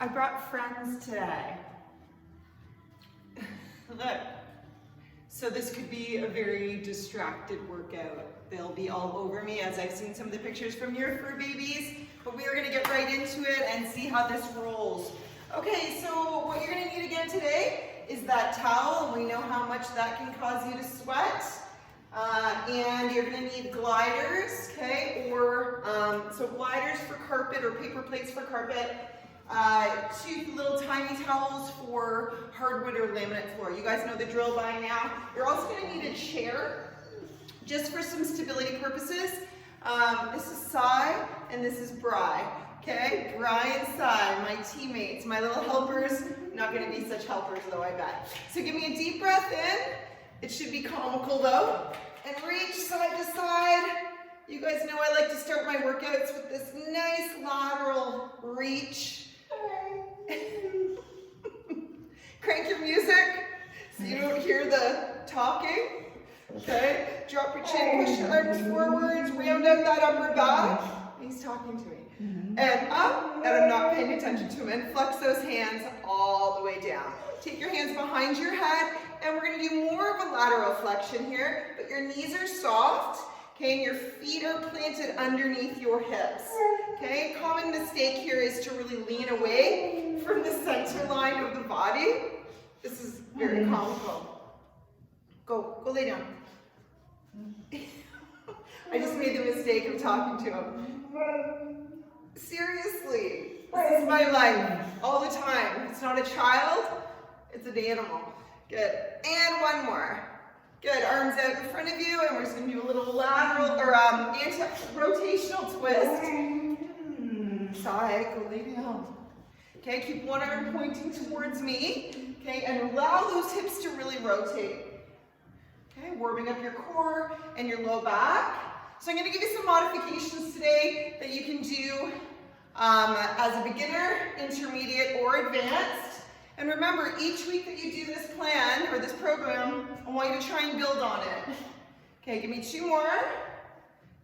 I brought friends today. Look. So this could be a very distracted workout. They'll be all over me, as I've seen some of the pictures from your fur babies, but we are gonna get right into it and see how this rolls. Okay, so what you're gonna need again today is that towel, and we know how much that can cause you to sweat. And you're gonna need gliders, okay? Or, so gliders for carpet or paper plates for carpet. 2 little tiny towels for hardwood or laminate floor. You guys know the drill by now. You're also gonna need a chair, just for some stability purposes. This is Sai and this is Bri, okay? Bri and Sai, my teammates, my little helpers. Not gonna be such helpers though, I bet. So give me a deep breath in. It should be comical though. And reach side to side. You guys know I like to start my workouts with this nice lateral reach. Crank your music so you don't hear the talking. Okay, drop your chin, push your arms forwards, round out that upper back. He's talking to me. And up, and I'm not paying attention to him. And flex those hands all the way down. Take your hands behind your head, and we're gonna do more of a lateral flexion here, but your knees are soft, okay, and your feet are planted underneath your hips. Okay, common mistake here is to really lean away from the center line of the body. This is very comical. Go lay down. I just made the mistake of talking to him. Seriously, this is my life all the time. It's not a child, it's an animal. Good, and one more. Good, arms out in front of you, and we're just gonna do a little lateral, or rotational twist. Side, go lay down. Okay, keep one arm pointing towards me. Okay, and allow those hips to really rotate. Okay, warming up your core and your low back. So I'm gonna give you some modifications today that you can do as a beginner, intermediate, or advanced. And remember, each week that you do this plan, or this program, I want you to try and build on it. Okay, give me 2 more.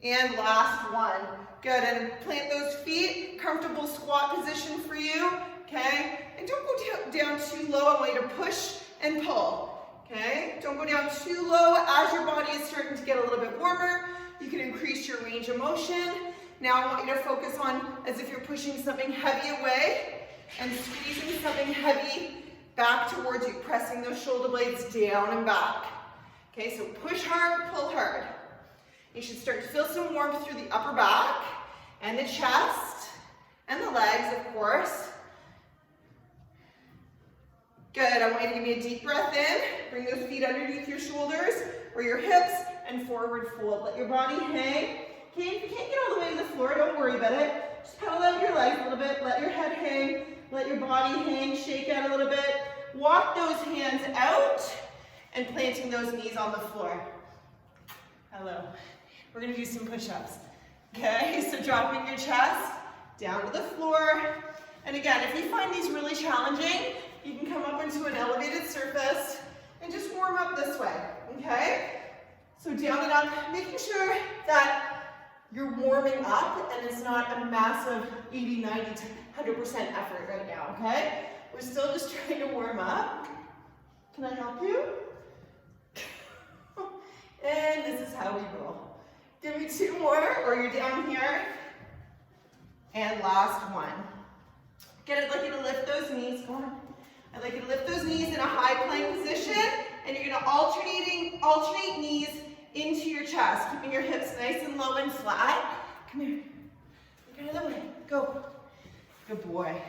And last one. Good, and plant those feet, comfortable squat position for you, okay? And don't go down too low. I want you to push and pull, okay? Don't go down too low. As your body is starting to get a little bit warmer, you can increase your range of motion. Now I want you to focus on as if you're pushing something heavy away and squeezing something heavy back towards you, pressing those shoulder blades down and back. Okay, so push hard, pull hard. You should start to feel some warmth through the upper back and the chest and the legs, of course. Good, I want you to give me a deep breath in. Bring those feet underneath your shoulders or your hips and forward fold. Let your body hang. Okay, if you can't get all the way to the floor, don't worry about it. Just pedal out your legs a little bit. Let your head hang. Let your body hang. Shake out a little bit. Walk those hands out and planting those knees on the floor. Hello. We're gonna do some push-ups. Okay, so dropping your chest down to the floor. And again, if you find these really challenging, you can come up into an elevated surface and just warm up this way, okay? So down and up, making sure that you're warming up and it's not a massive 80, 90, 100% effort right now, okay? We're still just trying to warm up. Can I help you? And this is how we roll. Give me 2 more, or you're down here. And last one. Good, I'd like you to lift those knees. Go on. I'd like you to lift those knees in a high plank position, and you're gonna alternate knees into your chest, keeping your hips nice and low and flat. Come here. Look out of the way. Go. Good boy.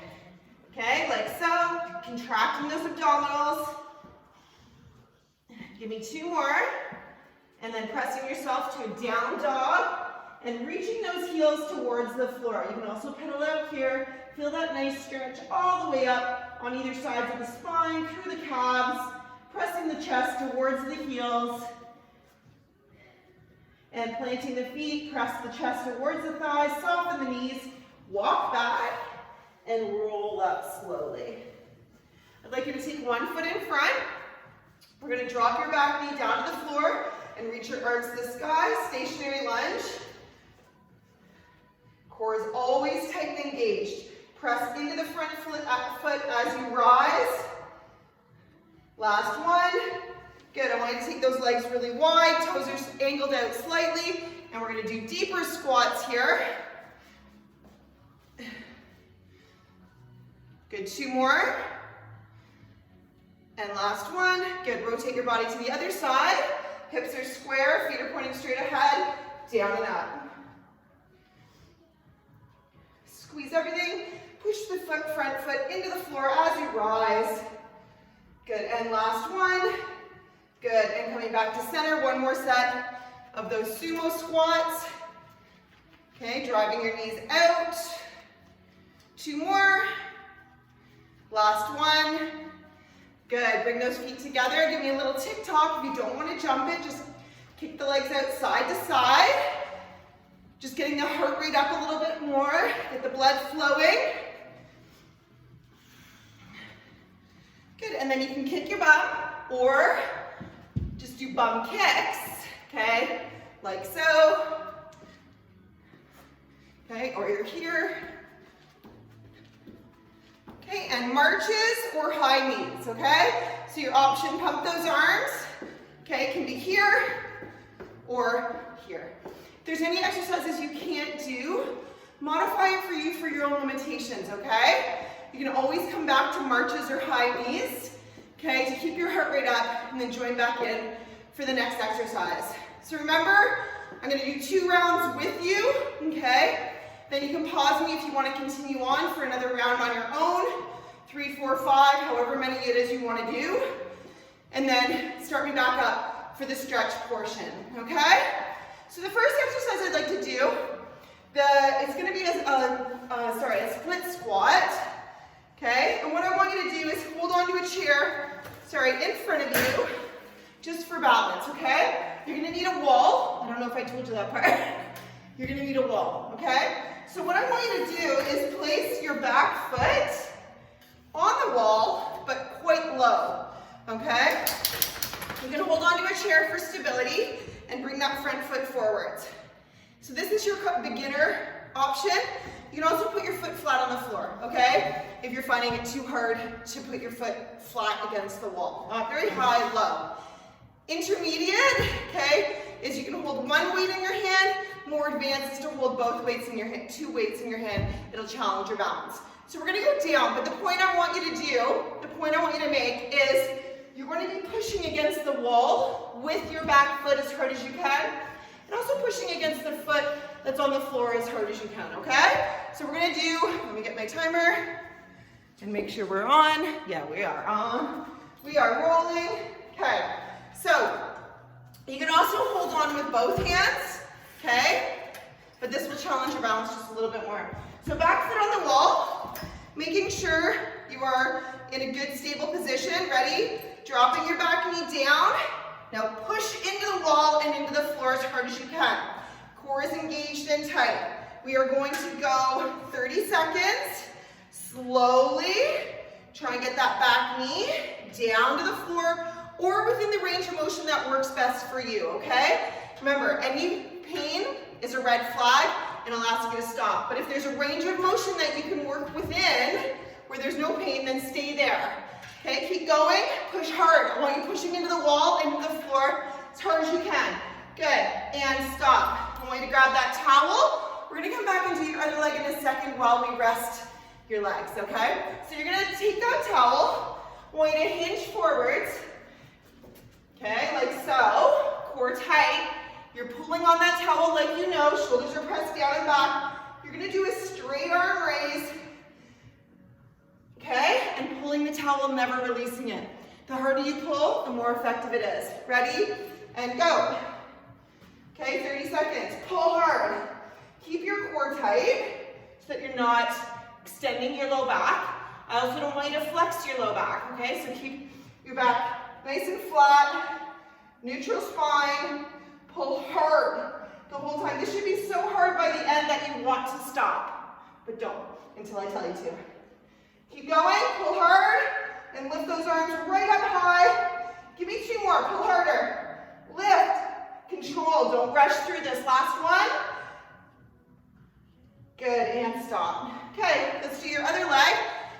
Okay, like so. Contracting those abdominals. Give me 2 more. And then pressing yourself to a down dog and reaching those heels towards the floor. You can also pedal out here. Feel that nice stretch all the way up on either sides of the spine, through the calves, pressing the chest towards the heels. And planting the feet, press the chest towards the thighs, soften the knees, walk back, and roll up slowly. I'd like you to take 1 foot in front. We're gonna drop your back knee down to the floor and reach your arms to the sky, stationary lunge. Core is always tight and engaged. Press into the front foot as you rise. Last one. Good, I want you to take those legs really wide, toes are angled out slightly, and we're gonna do deeper squats here. Good, 2 more. And last one. Good, rotate your body to the other side. Hips are square, feet are pointing straight ahead, down and up. Squeeze everything, push the front foot into the floor as you rise. Good, and last one. Good, and coming back to center, one more set of those sumo squats. Okay, driving your knees out. 2 more. Last one. Good, bring those feet together. Give me a little tick-tock. If you don't want to jump it, just kick the legs out side to side. Just getting the heart rate up a little bit more. Get the blood flowing. Good, and then you can kick your bum or just do bum kicks, okay? Like so. Okay, or you're here. Okay, and marches or high knees, okay? So your option, pump those arms, okay? Can be here or here. If there's any exercises you can't do, modify it for you for your own limitations, okay? You can always come back to marches or high knees, okay, to keep your heart rate up and then join back in for the next exercise. So remember, I'm gonna do 2 rounds with you, okay? Then you can pause me if you want to continue on for another round on your own. 3, 4, 5, however many it is you want to do. And then start me back up for the stretch portion, okay? So the first exercise I'd like to do, it's going to be a split squat, okay? And what I want you to do is hold on to a chair, in front of you, just for balance, okay? You're going to need a wall. I don't know if I told you that part. You're going to need a wall, okay? So what I want you to do is place your back foot on the wall, but quite low, okay? You're going to hold on to a chair for stability and bring that front foot forwards. So this is your beginner option. You can also put your foot flat on the floor, okay? If you're finding it too hard to put your foot flat against the wall. Not very high, low. Intermediate, okay, is you can hold one weight in your hand. More advanced is to hold both weights in your hand, 2 weights in your hand. It'll challenge your balance. So we're gonna go down, but the point I want you to do, the point I want you to make is you're going to be pushing against the wall with your back foot as hard as you can, and also pushing against the foot that's on the floor as hard as you can, okay? So we're gonna do, let me get my timer and make sure we're on. Yeah, we are on. We are rolling. Okay, so you can also hold on with both hands, okay? But this will challenge your balance just a little bit more. So back foot on the wall, making sure you are in a good stable position. Ready? Dropping your back knee down. Now push into the wall and into the floor as hard as you can. Core is engaged and tight. We are going to go 30 seconds. Slowly try and get that back knee down to the floor or within the range of motion that works best for you, okay? Remember, any pain is a red flag and I'll ask you to stop. But if there's a range of motion that you can work within where there's no pain, then stay there. Okay, keep going, push hard. I want you pushing into the wall and into the floor as hard as you can. Good, and stop. I want you to grab that towel. We're gonna come back and do your other leg in a second while we rest your legs, okay? So you're gonna take that towel. I want you to hinge forwards, okay, like so. Core tight. You're pulling on that towel like you know. Shoulders are pressed down and back. You're gonna do a straight arm raise. Okay, and pulling the towel, never releasing it. The harder you pull, the more effective it is. Ready? And go. Okay, 30 seconds. Pull hard. Keep your core tight so that you're not extending your low back. I also don't want you to flex your low back, okay? So keep your back nice and flat, neutral spine. Pull hard the whole time. This should be so hard by the end that you want to stop, but don't until I tell you to. Keep going, pull hard, and lift those arms right up high. Give me 2 more, pull harder. Lift, control, don't rush through this. Last one. Good, and stop. Okay, let's do your other leg.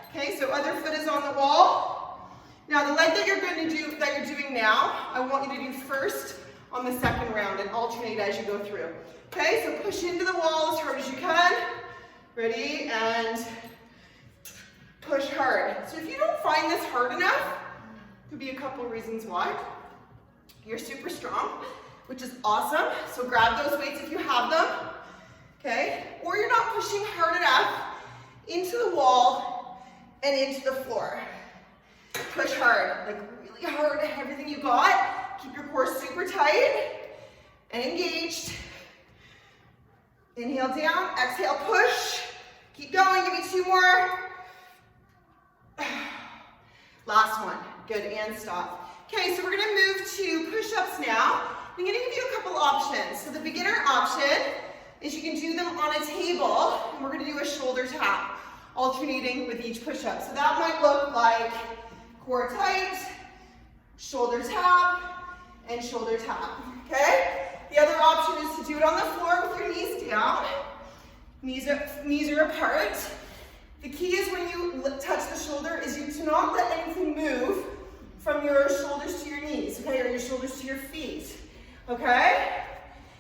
Okay, so other foot is on the wall. Now the leg that you're doing now, I want you to do first on the second round and alternate as you go through. Okay, so push into the wall as hard as you can. Ready, and push hard. So if you don't find this hard enough, could be a couple of reasons why. You're super strong, which is awesome. So grab those weights if you have them. Okay, or you're not pushing hard enough into the wall and into the floor. Push hard, like really hard, everything you got. Keep your core super tight and engaged. Inhale down, exhale, push. Keep going, give me 2 more. Last one, good, and stop. Okay, so we're gonna move to push-ups now. I'm gonna give you a couple options. So the beginner option is you can do them on a table, and we're gonna do a shoulder tap, alternating with each push-up. So that might look like core tight, shoulder tap, and shoulder tap, okay? The other option is to do it on the floor with your knees down. Knees are apart. The key is when you touch the shoulder is you to not let anything move from your shoulders to your knees, okay, or your shoulders to your feet, okay?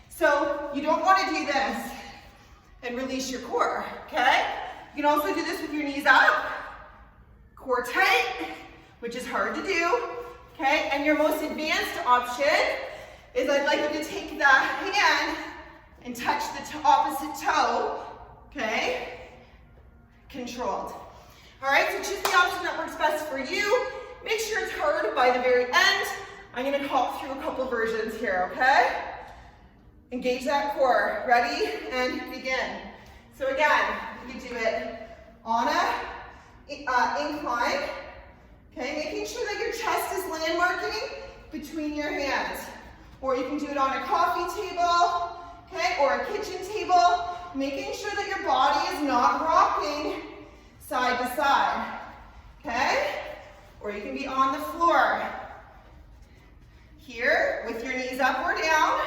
So you don't want to do this and release your core, okay? You can also do this with your knees up, core tight, which is hard to do, okay? And your most advanced option is I'd like you to take the hand and touch the opposite toe, okay? Controlled. All right, so choose the option that works best for you. Make sure it's hard by the very end. I'm gonna talk through a couple versions here, okay? Engage that core. Ready, and begin. So again, you can do it on a incline, okay? Making sure that your chest is landmarking between your hands. Or you can do it on a coffee table, okay? Or a kitchen table. Making sure that your body is not rocking side to side, okay? Or you can be on the floor. Here, with your knees up or down,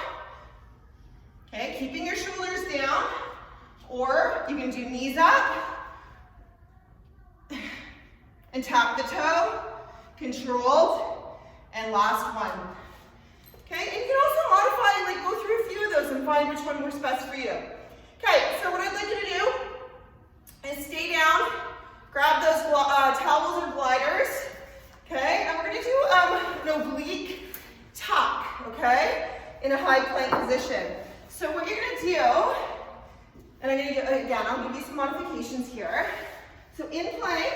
okay? Keeping your shoulders down. Or you can do knees up and tap the toe, controlled, and last one. Okay, and you can also modify, like go through a few of those and find which one works best for you. Okay, so what I'd like you to do is stay down, grab those towels or gliders, okay, and we're gonna do an oblique tuck, okay, in a high plank position. So what you're gonna do, and I'm gonna do, again, I'll give you some modifications here. So in plank,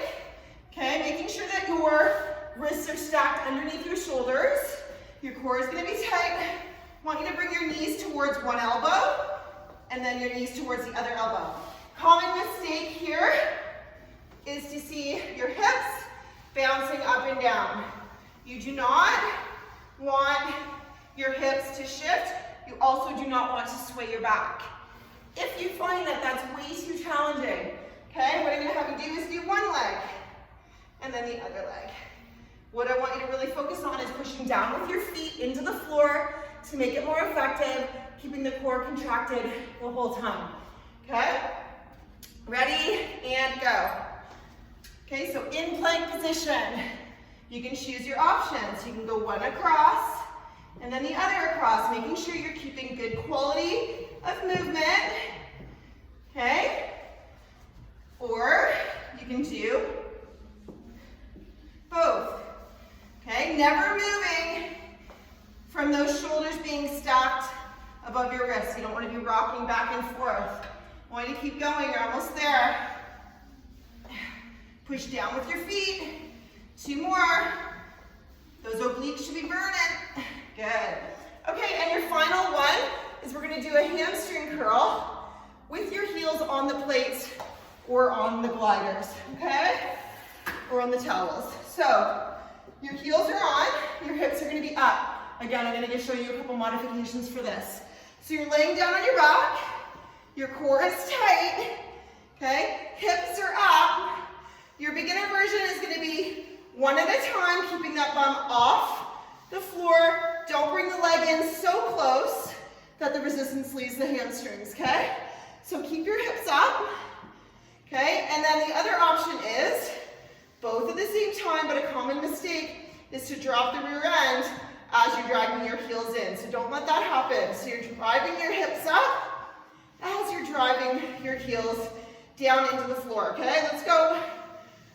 okay, making sure that your wrists are stacked underneath your shoulders. Your core is gonna be tight. I want you to bring your knees towards one elbow and then your knees towards the other elbow. Common mistake here is to see your hips bouncing up and down. You do not want your hips to shift. You also do not want to sway your back. If you find that that's way too challenging, okay, what I'm gonna have you do is do one leg and then the other leg. What I want you to really focus on is pushing down with your feet into the floor to make it more effective, keeping the core contracted the whole time, okay? Ready, and go. Okay, so in plank position, you can choose your options. You can go one across, and then the other across, making sure you're keeping good quality of movement, okay? Or you can do both. Okay, never moving from those shoulders being stacked above your wrists. You don't want to be rocking back and forth. I want you to keep going, you're almost there. Push down with your feet. 2 more. Those obliques should be burning. Good. Okay, and your final one is we're gonna do a hamstring curl with your heels on the plates or on the gliders, okay? Or on the towels. So, your heels are on, your hips are gonna be up. Again, I'm gonna show you a couple modifications for this. So you're laying down on your back, your core is tight, okay? Hips are up. Your beginner version is gonna be one at a time, keeping that bum off the floor. Don't bring the leg in so close that the resistance leaves the hamstrings, okay? So keep your hips up, okay? And then the other option is both at the same time, but a common mistake is to drop the rear end as you're dragging your heels in. So don't let that happen. So you're driving your hips up as you're driving your heels down into the floor, okay? Let's go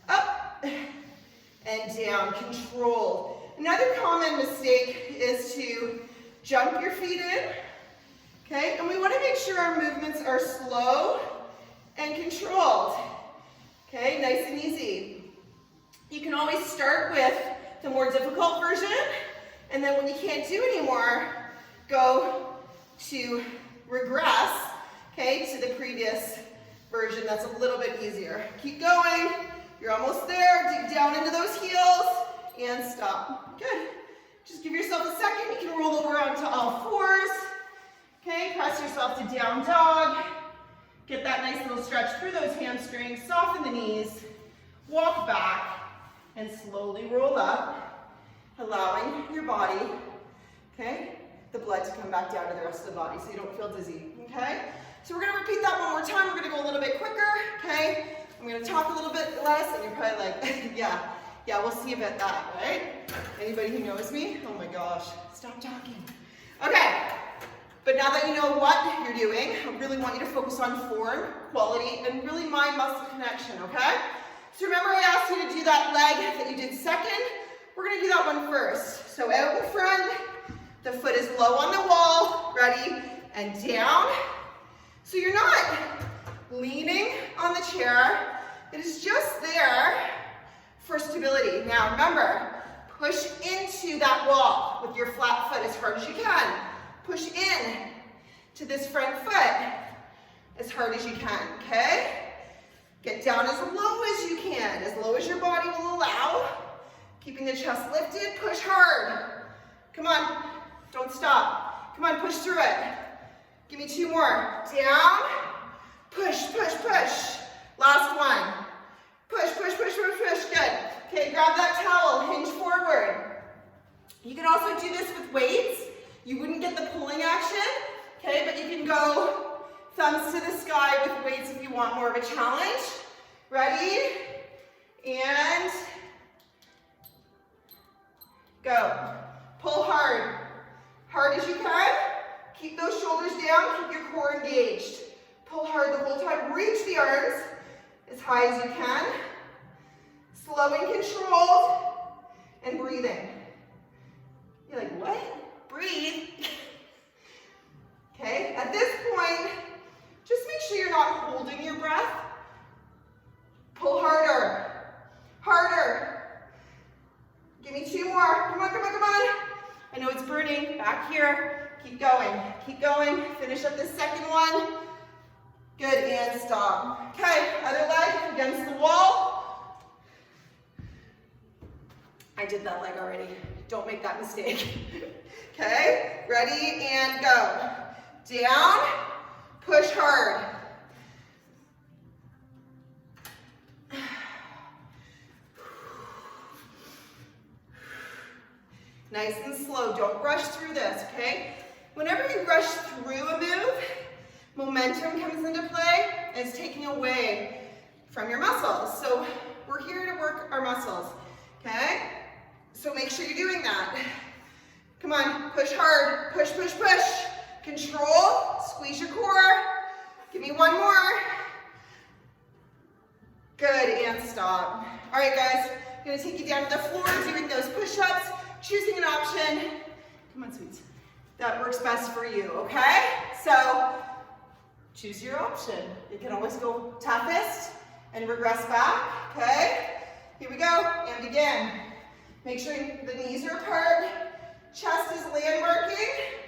up and down, controlled. Another common mistake is to jump your feet in, okay? And we want to make sure our movements are slow and controlled, okay? Nice and easy. You can always start with the more difficult version, and then when you can't do anymore, go to regress, okay, to the previous version that's a little bit easier. Keep going. You're almost there. Dig down into those heels and stop. Good. Just give yourself a second. You can roll over onto all fours. Okay, press yourself to down dog. Get that nice little stretch through those hamstrings. Soften the knees. Walk back and slowly roll up, allowing your body, okay, the blood to come back down to the rest of the body so you don't feel dizzy, okay? So we're going to repeat that one more time. We're going to go a little bit quicker, okay? I'm going to talk a little bit less, and you're probably like, yeah, we'll see about that, right? Anybody who knows me? Oh my gosh, stop talking. Okay, but now that you know what you're doing, I really want you to focus on form, quality, and really mind-muscle connection, okay? So remember I asked you to do that leg that you did second? We're going to do that one first. So out in front, the foot is low on the wall, ready, and down. So you're not leaning on the chair. It is just there for stability. Now remember, push into that wall with your flat foot as hard as you can. Push in to this front foot as hard as you can, okay? Get down as low as you can, as low as your body will allow. Keeping the chest lifted, push hard. Come on, don't stop. Come on, push through it. Give me two more. Down, push, push, push. Last one. Push, push, push, push, push. Good. Okay, grab that towel, hinge forward. You can also do this with weights. You wouldn't get the pulling action, okay, but you can go thumbs to the sky with weights if you want more of a challenge. Ready? And go. Pull hard. Hard as you can. Keep those shoulders down. Keep your core engaged. Pull hard the whole time. Reach the arms as high as you can. Slow and controlled. And breathing. You're like, what? Breathe. Okay, at this point, just make sure you're not holding your breath. Pull harder. Harder. Give me two more. Come on, come on, come on. I know it's burning. Back here. Keep going. Keep going. Finish up this second one. Good, and stop. Okay, other leg against the wall. I did that leg already. Don't make that mistake. Okay, ready, and go. Down, push hard. Nice and slow, don't rush through this, okay? Whenever you rush through a move, momentum comes into play and it's taking away from your muscles. So we're here to work our muscles, okay? So make sure you're doing that. Come on, push hard, push, push, push. Control, squeeze your core. Give me one more. Good, and stop. All right, guys, I'm gonna take you down to the floor doing those push-ups, choosing an option. Come on, sweets. That works best for you, okay? So, choose your option. You can always go toughest and regress back, okay? Here we go, and again. Make sure the knees are apart, chest is landmarking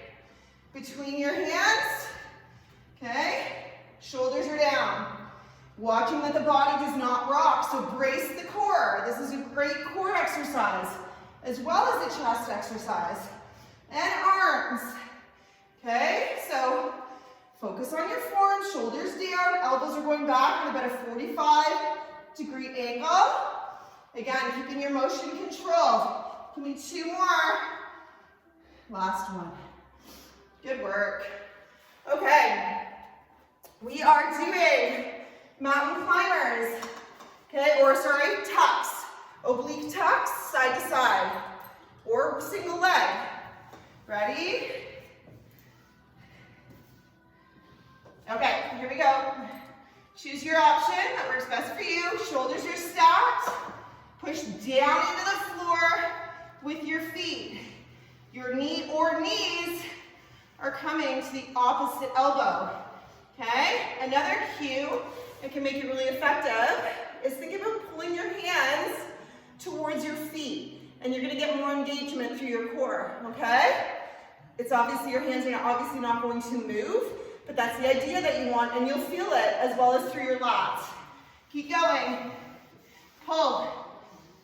between your hands, okay? Shoulders are down. Watching that the body does not rock, so brace the core. This is a great core exercise, as well as the chest exercise. And arms, okay? So focus on your form, shoulders down, elbows are going back at about a 45-degree angle. Again, keeping your motion controlled. Give me two more. Last one. Good work. Okay. We are doing mountain climbers, okay, or sorry, tucks. Oblique tucks, side to side, or single leg. Ready? Okay, here we go. Choose your option that works best for you. Shoulders are stacked. Push down into the floor with your feet. Your knee or knees are coming to the opposite elbow. Okay? Another cue that can make it really effective is think about pulling your hands towards your feet. And you're going to get more engagement through your core. Okay? It's obviously your hands are obviously not going to move, but that's the idea that you want, and you'll feel it as well as through your lats. Keep going. Pull.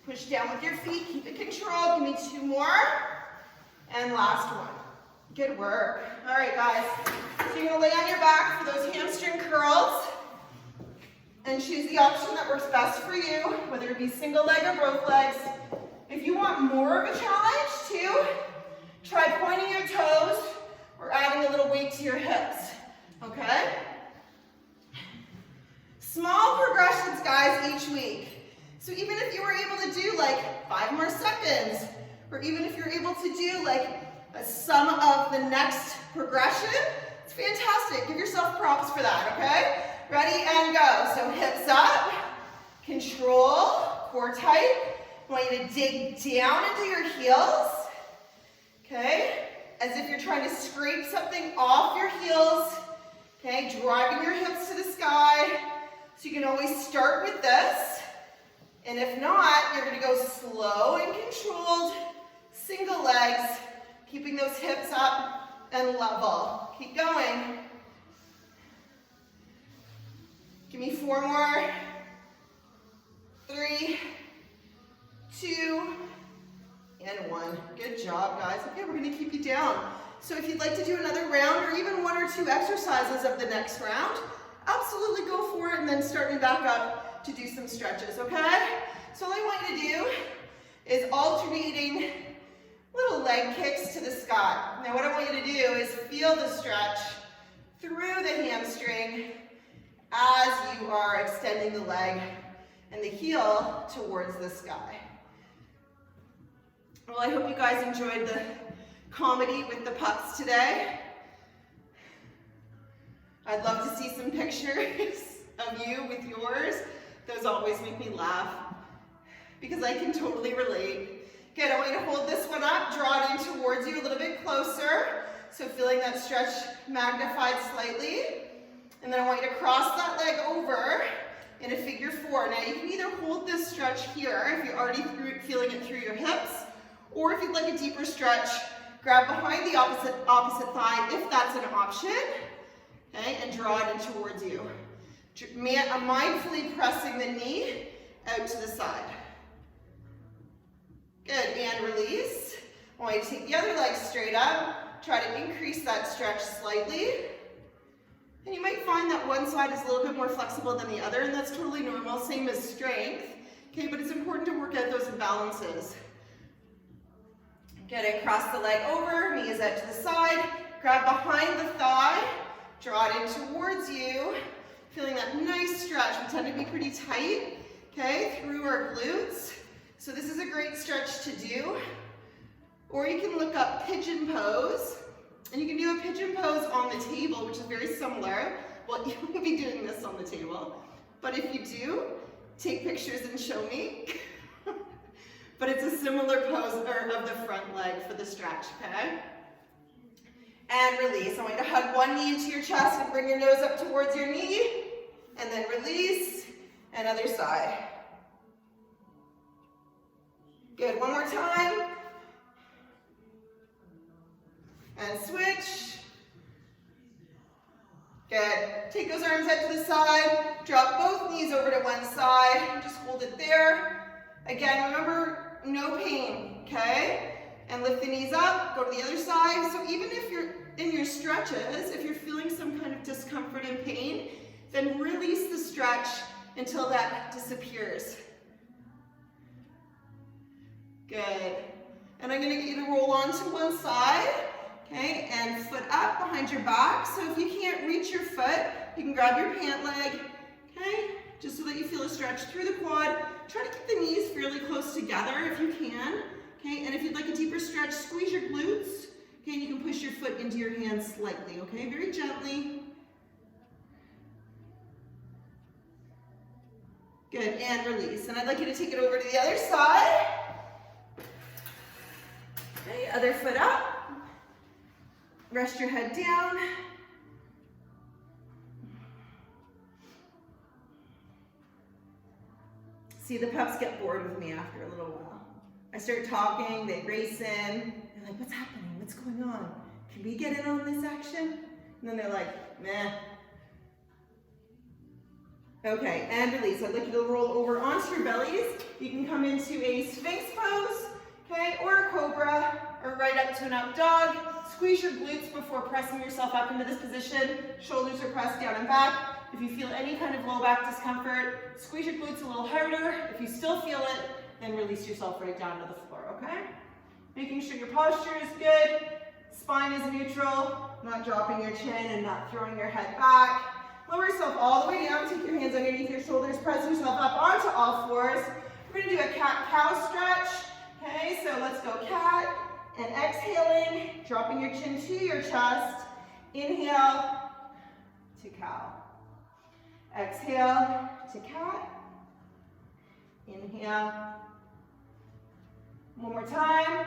Push down with your feet. Keep it controlled. Give me 2 more. And last one. Good work. All right, guys. So you're going to lay on your back for those hamstring curls and choose the option that works best for you, whether it be single leg or both legs. If you want more of a challenge too, try pointing your toes or adding a little weight to your hips. Okay? Small progressions, guys, each week. So even if you were able to do like 5 more seconds, or even if you're able to do like a sum of the next progression, it's fantastic. Give yourself props for that, okay? Ready and go. So hips up, control, core tight. I want you to dig down into your heels, okay? As if you're trying to scrape something off your heels. Okay, driving your hips to the sky. So you can always start with this. And if not, you're going to go slow and controlled, single legs, keeping those hips up and level. Keep going. Give me 4 more. 3, 2, and 1. Good job, guys. Okay, we're going to keep you down. So if you'd like to do another round or even 1 or 2 exercises of the next round, absolutely go for it and then start me back up to do some stretches, okay? So all I want you to do is alternating little leg kicks to the sky. Now what I want you to do is feel the stretch through the hamstring as you are extending the leg and the heel towards the sky. Well, I hope you guys enjoyed the comedy with the pups today. I'd love to see some pictures of you with yours. Those always make me laugh because I can totally relate. Good, I want you to hold this one up, draw it in towards you a little bit closer. So feeling that stretch magnified slightly. And then I want you to cross that leg over in a figure 4. Now you can either hold this stretch here if you're already feeling it through your hips, or if you'd like a deeper stretch, grab behind the opposite thigh if that's an option, okay, and draw it in towards you. I'm mindfully pressing the knee out to the side. Good, and release. I want you to take the other leg straight up, try to increase that stretch slightly. And you might find that one side is a little bit more flexible than the other, and that's totally normal, same as strength, okay, but it's important to work out those imbalances. Good, and cross the leg over, knees out to the side, grab behind the thigh, draw it in towards you, feeling that nice stretch. We tend to be pretty tight, okay, through our glutes. So this is a great stretch to do. Or you can look up Pigeon Pose, and you can do a Pigeon Pose on the table, which is very similar. Well, you won't be doing this on the table, but if you do, take pictures and show me. But it's a similar pose of the front leg for the stretch, okay? And release. I want you to hug one knee into your chest and bring your nose up towards your knee, and then release, and other side. Good, one more time. And switch. Good. Take those arms out to the side. Drop both knees over to one side. Just hold it there. Again, remember, no pain, okay? And lift the knees up, go to the other side. So even if you're in your stretches, if you're feeling some kind of discomfort and pain, then release the stretch until that disappears. Good. And I'm going to get you to roll onto one side, okay? And foot up behind your back. So if you can't reach your foot, You can grab your pant leg, okay? Just so that you feel a stretch through the quad. Try to keep the knees fairly close together if you can, okay? And if you'd like a deeper stretch, squeeze your glutes, okay? And you can push your foot into your hands slightly, okay? Very gently. Good, and release. And I'd like you to take it over to the other side. Okay, other foot up. Rest your head down. See, the pups get bored with me after a little while. I start talking, they race in. They're like, what's happening? What's going on? Can we get in on this action? And then they're like, meh. Okay, and release. I'd like you to roll over onto your bellies. You can come into a Sphinx pose, okay, or a cobra, or right up to an up dog. Squeeze your glutes before pressing yourself up into this position. Shoulders are pressed down and back. If you feel any kind of low back discomfort, squeeze your glutes a little harder. If you still feel it, then release yourself right down to the floor, okay? Making sure your posture is good, spine is neutral, not dropping your chin and not throwing your head back. Lower yourself all the way down, take your hands underneath your shoulders, press yourself up onto all fours. We're gonna do a cat-cow stretch, okay? So let's go cat, and exhaling, dropping your chin to your chest. Inhale to cow. Exhale to cat. Inhale. One more time.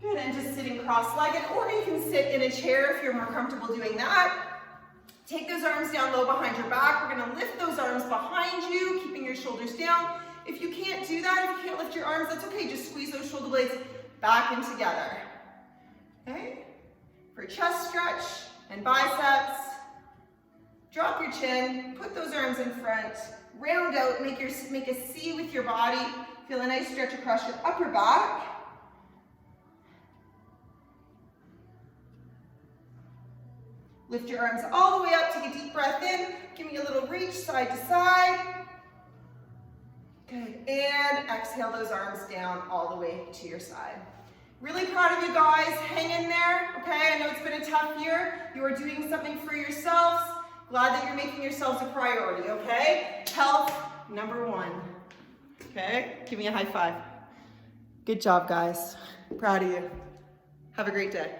Good, and just sitting cross-legged, or you can sit in a chair if you're more comfortable doing that. Take those arms down low behind your back. We're gonna lift those arms behind you, keeping your shoulders down. If you can't do that, if you can't lift your arms, that's okay. Just squeeze those shoulder blades back in together. Okay? For chest stretch and biceps, drop your chin, put those arms in front, round out, make a C with your body. Feel a nice stretch across your upper back. Lift your arms all the way up, take a deep breath in, give me a little reach side to side. Good, and exhale those arms down all the way to your side. Really proud of you guys, hang in there, okay? I know it's been a tough year. You are doing something for yourselves. Glad that you're making yourselves a priority, okay? Health, number one, okay? Give me a high five. Good job, guys. Proud of you. Have a great day.